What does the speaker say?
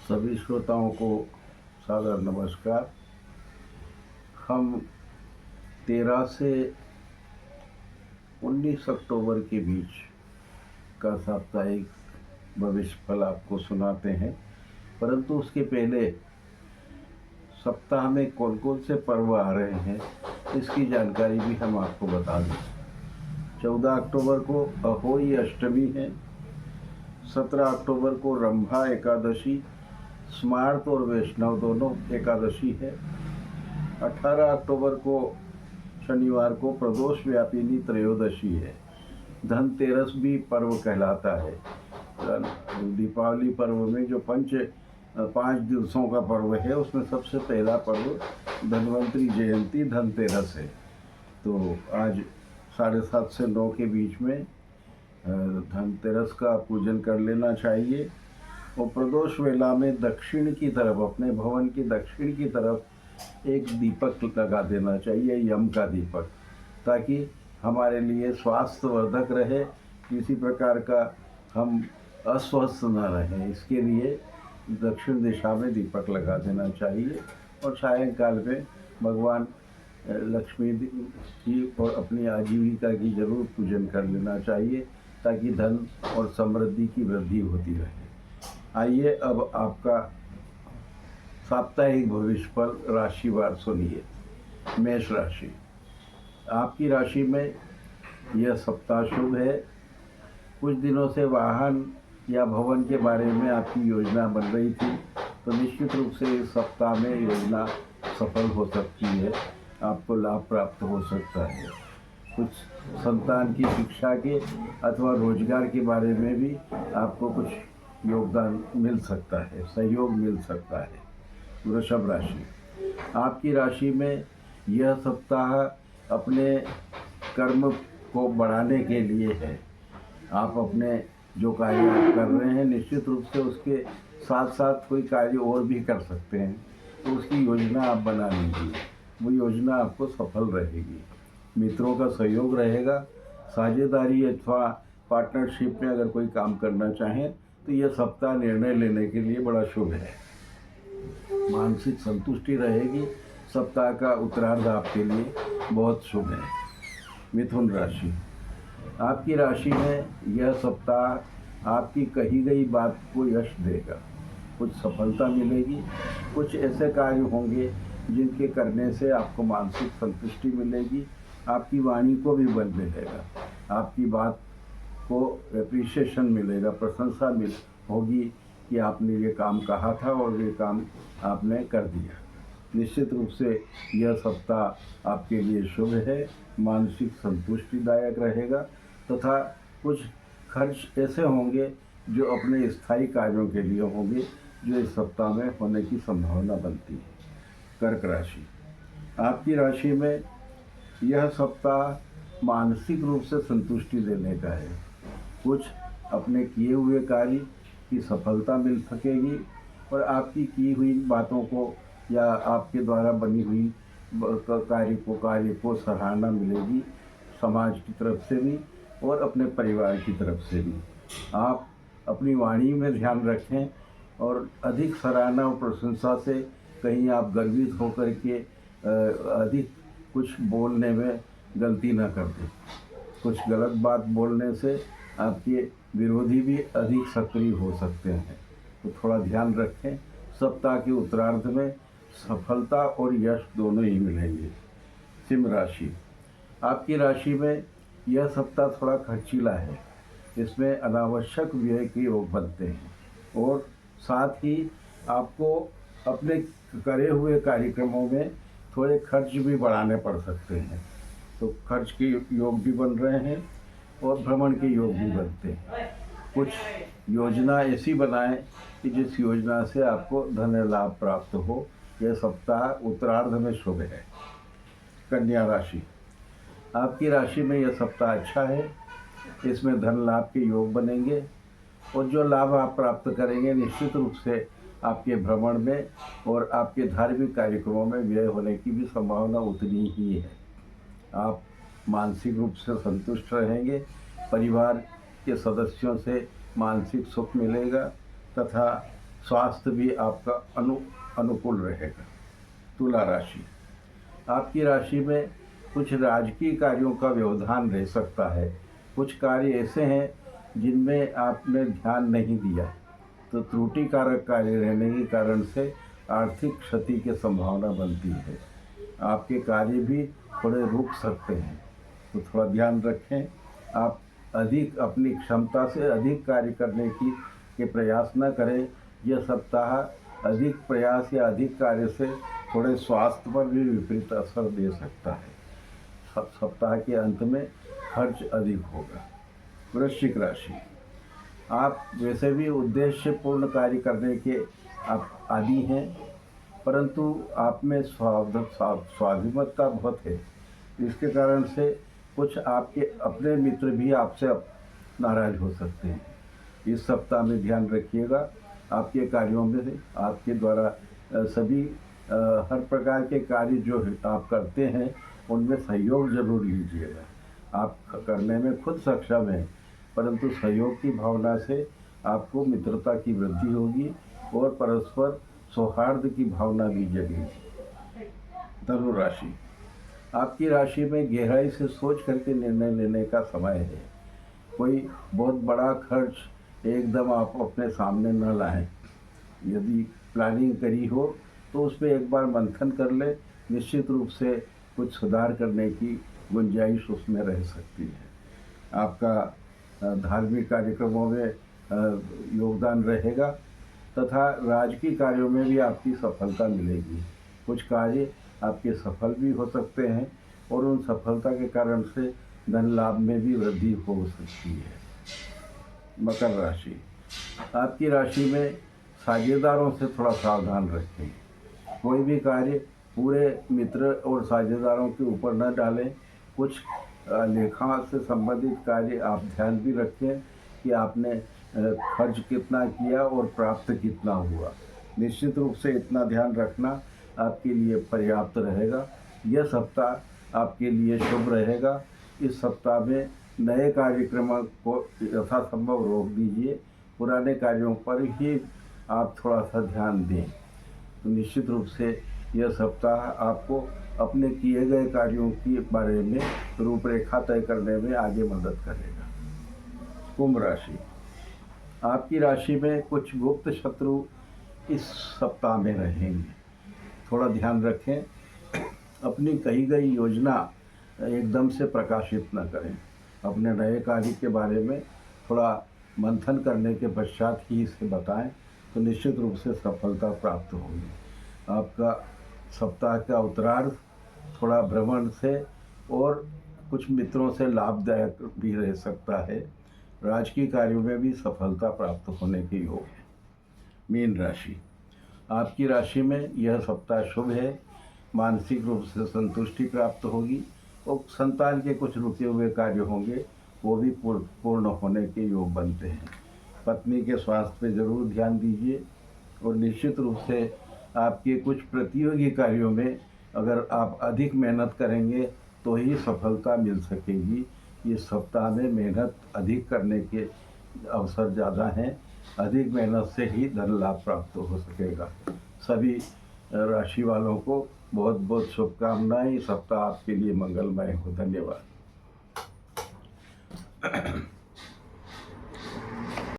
सभी श्रोताओं को सादर नमस्कार। हम 13 से 19 अक्टूबर के बीच का साप्ताहिक भविष्य फल आपको सुनाते हैं, परंतु उसके पहले सप्ताह में कौन कौन से पर्व आ रहे हैं इसकी जानकारी भी हम आपको बता दें। 14 अक्टूबर को अहोई अष्टमी है, 17 अक्टूबर को रंभा एकादशी, स्मार्त और वैष्णव दोनों एकादशी है। 18 अक्टूबर को शनिवार को प्रदोष व्यापिनी त्रयोदशी है। धनतेरस भी पर्व कहलाता है। दीपावली पर्व में जो 5 दिवसों का पर्व है उसमें सबसे पहला पर्व धन्वंतरी जयंती धनतेरस है। तो आज 7:30 से 9 के बीच में धनतेरस का पूजन कर लेना चाहिए। और प्रदोष वेला में दक्षिण की तरफ, अपने भवन की दक्षिण की तरफ एक दीपक लगा देना चाहिए, यम का दीपक, ताकि हमारे लिए स्वास्थ्यवर्धक रहे, किसी प्रकार का हम अस्वस्थ न रहें। इसके लिए दक्षिण दिशा में दीपक लगा देना चाहिए। और सायंकाल में भगवान लक्ष्मी की और अपनी आजीविका की जरूर पूजन कर लेना चाहिए, ताकि धन और समृद्धि की वृद्धि होती रहे। आइए अब आपका साप्ताहिक भविष्य फल राशिवार सुनिए। मेष राशि, आपकी राशि में यह सप्ताह शुभ है। कुछ दिनों से वाहन या भवन के बारे में आपकी योजना बन रही थी, तो निश्चित रूप से इस सप्ताह में योजना सफल हो सकती है, आपको लाभ प्राप्त हो सकता है। कुछ संतान की शिक्षा के अथवा रोजगार के बारे में भी आपको कुछ योगदान मिल सकता है, सहयोग मिल सकता है। वृषभ राशि, आपकी राशि में यह सप्ताह अपने कर्म को बढ़ाने के लिए है। आप अपने जो कार्य आप कर रहे हैं, निश्चित रूप से उसके साथ साथ कोई कार्य और भी कर सकते हैं, तो उसकी योजना आप बना लीजिए, वो योजना आपको सफल रहेगी। मित्रों का सहयोग रहेगा। साझेदारी अथवा पार्टनरशिप में अगर कोई काम करना चाहें तो यह सप्ताह निर्णय लेने के लिए बड़ा शुभ है। मानसिक संतुष्टि रहेगी। सप्ताह का उत्तरार्ध आपके लिए बहुत शुभ है। मिथुन राशि, आपकी राशि में यह सप्ताह आपकी कही गई बात को यश देगा, कुछ सफलता मिलेगी। कुछ ऐसे कार्य होंगे जिनके करने से आपको मानसिक संतुष्टि मिलेगी, आपकी वाणी को भी बल मिलेगा, आपकी बात को एप्रिसिएशन मिलेगा, प्रशंसा होगी कि आपने ये काम कहा था और ये काम आपने कर दिया। निश्चित रूप से यह सप्ताह आपके लिए शुभ है, मानसिक संतुष्टिदायक रहेगा। तथा कुछ खर्च ऐसे होंगे जो अपने स्थायी कार्यों के लिए होंगे, जो इस सप्ताह में होने की संभावना बनती है। कर्क राशि, आपकी राशि में यह सप्ताह मानसिक रूप से संतुष्टि देने का है। कुछ अपने किए हुए कार्य की सफलता मिल सकेगी और आपकी की हुई बातों को या आपके द्वारा बनी हुई कार्य को सराहना मिलेगी, समाज की तरफ से भी और अपने परिवार की तरफ से भी। आप अपनी वाणी में ध्यान रखें और अधिक सराहना और प्रशंसा से कहीं आप गर्वित होकर के अधिक कुछ बोलने में गलती न कर दें। कुछ गलत बात बोलने से आपके विरोधी भी अधिक सक्रिय हो सकते हैं, तो थोड़ा ध्यान रखें। सप्ताह के उत्तरार्ध में सफलता और यश दोनों ही मिलेंगे। सिंह राशि, आपकी राशि में यह सप्ताह थोड़ा खर्चीला है। इसमें अनावश्यक व्यय के योग बनते हैं और साथ ही आपको अपने करे हुए कार्यक्रमों में थोड़े खर्च भी बढ़ाने पड़ सकते हैं। तो खर्च के योग भी बन रहे हैं और भ्रमण के योग भी बनते हैं। कुछ योजना ऐसी बनाएं कि जिस योजना से आपको धन लाभ प्राप्त हो। यह सप्ताह उत्तरार्ध में शुभ है। कन्या राशि, आपकी राशि में यह सप्ताह अच्छा है। इसमें धन लाभ के योग बनेंगे और जो लाभ आप प्राप्त करेंगे निश्चित रूप से आपके भ्रमण में और आपके धार्मिक कार्यक्रमों में व्यय होने की भी संभावना उतनी ही है। आप मानसिक रूप से संतुष्ट रहेंगे, परिवार के सदस्यों से मानसिक सुख मिलेगा तथा स्वास्थ्य भी आपका अनुकूल रहेगा। तुला राशि, आपकी राशि में कुछ राजकीय कार्यों का व्यवधान रह सकता है। कुछ कार्य ऐसे हैं जिनमें आपने ध्यान नहीं दिया, तो त्रुटि कारक कार्य रहने के कारण से आर्थिक क्षति की संभावना बनती है। आपके कार्य भी थोड़े रुक सकते हैं, तो थोड़ा ध्यान रखें। आप अधिक अपनी क्षमता से अधिक कार्य करने के प्रयास न करें। यह सप्ताह अधिक प्रयास या अधिक कार्य से थोड़े स्वास्थ्य पर भी विपरीत असर दे सकता है। सप्ताह के अंत में खर्च अधिक होगा। वृश्चिक राशि, आप वैसे भी उद्देश्यपूर्ण कार्य करने के आप आदी हैं, परंतु आप में स्वाभिमत्ता बहुत है। इसके कारण से कुछ आपके अपने मित्र भी आपसे नाराज हो सकते हैं। इस सप्ताह में ध्यान रखिएगा। आपके कार्यों में से आपके द्वारा सभी हर प्रकार के कार्य जो आप करते हैं उनमें सहयोग जरूर लीजिएगा। आप करने में खुद सक्षम हैं, परंतु सहयोग की भावना से आपको मित्रता की वृद्धि होगी और परस्पर सौहार्द की भावना भी जगेगी। धनु राशि, आपकी राशि में गहराई से सोच करके निर्णय लेने का समय है। कोई बहुत बड़ा खर्च एकदम आप अपने सामने न लाएं। यदि प्लानिंग करी हो तो उस पर एक बार मंथन कर ले। निश्चित रूप से कुछ सुधार करने की गुंजाइश उसमें रह सकती है। आपका धार्मिक कार्यक्रमों में योगदान रहेगा तथा राजकीय कार्यों में भी आपकी सफलता मिलेगी। कुछ कार्य आपके सफल भी हो सकते हैं और उन सफलता के कारण से धन लाभ में भी वृद्धि हो सकती है। मकर राशि, आपकी राशि में साझेदारों से थोड़ा सावधान रखें। कोई भी कार्य पूरे मित्र और साझेदारों के ऊपर न डालें। कुछ लेखा से संबंधित कार्य आप ध्यान भी रखें कि आपने खर्च कितना किया और प्राप्त कितना हुआ। निश्चित रूप से इतना ध्यान रखना आपके लिए पर्याप्त रहेगा। यह सप्ताह आपके लिए शुभ रहेगा। इस सप्ताह में नए कार्यक्रमों को यथासंभव रोक दीजिए। पुराने कार्यों पर ही आप थोड़ा सा ध्यान दें, तो निश्चित रूप से यह सप्ताह आपको अपने किए गए कार्यों के बारे में रूपरेखा तय करने में आगे मदद करेगा। कुंभ राशि, आपकी राशि में कुछ गुप्त शत्रु इस सप्ताह में रहेंगे। थोड़ा ध्यान रखें। अपनी कही गई योजना एकदम से प्रकाशित न करें। अपने नए कार्य के बारे में थोड़ा मंथन करने के पश्चात ही इसे बताएं, तो निश्चित रूप से सफलता प्राप्त होगी। आपका सप्ताह का उत्तरार्ध थोड़ा भ्रमण से और कुछ मित्रों से लाभदायक भी रह सकता है। राजकीय कार्यों में भी सफलता प्राप्त होने के योग है। मीन राशि, आपकी राशि में यह सप्ताह शुभ है। मानसिक रूप से संतुष्टि प्राप्त होगी और संतान के कुछ रुके हुए कार्य होंगे, वो भी पूर्ण होने के योग बनते हैं। पत्नी के स्वास्थ्य पे जरूर ध्यान दीजिए और निश्चित रूप से आपके कुछ प्रतियोगी कार्यों में अगर आप अधिक मेहनत करेंगे तो ही सफलता मिल सकेगी। इस सप्ताह में मेहनत अधिक करने के अवसर ज़्यादा हैं। अधिक मेहनत से ही धन लाभ प्राप्त हो सकेगा। सभी राशि वालों को बहुत बहुत शुभकामनाएं। सप्ताह आपके लिए मंगलमय हो। धन्यवाद।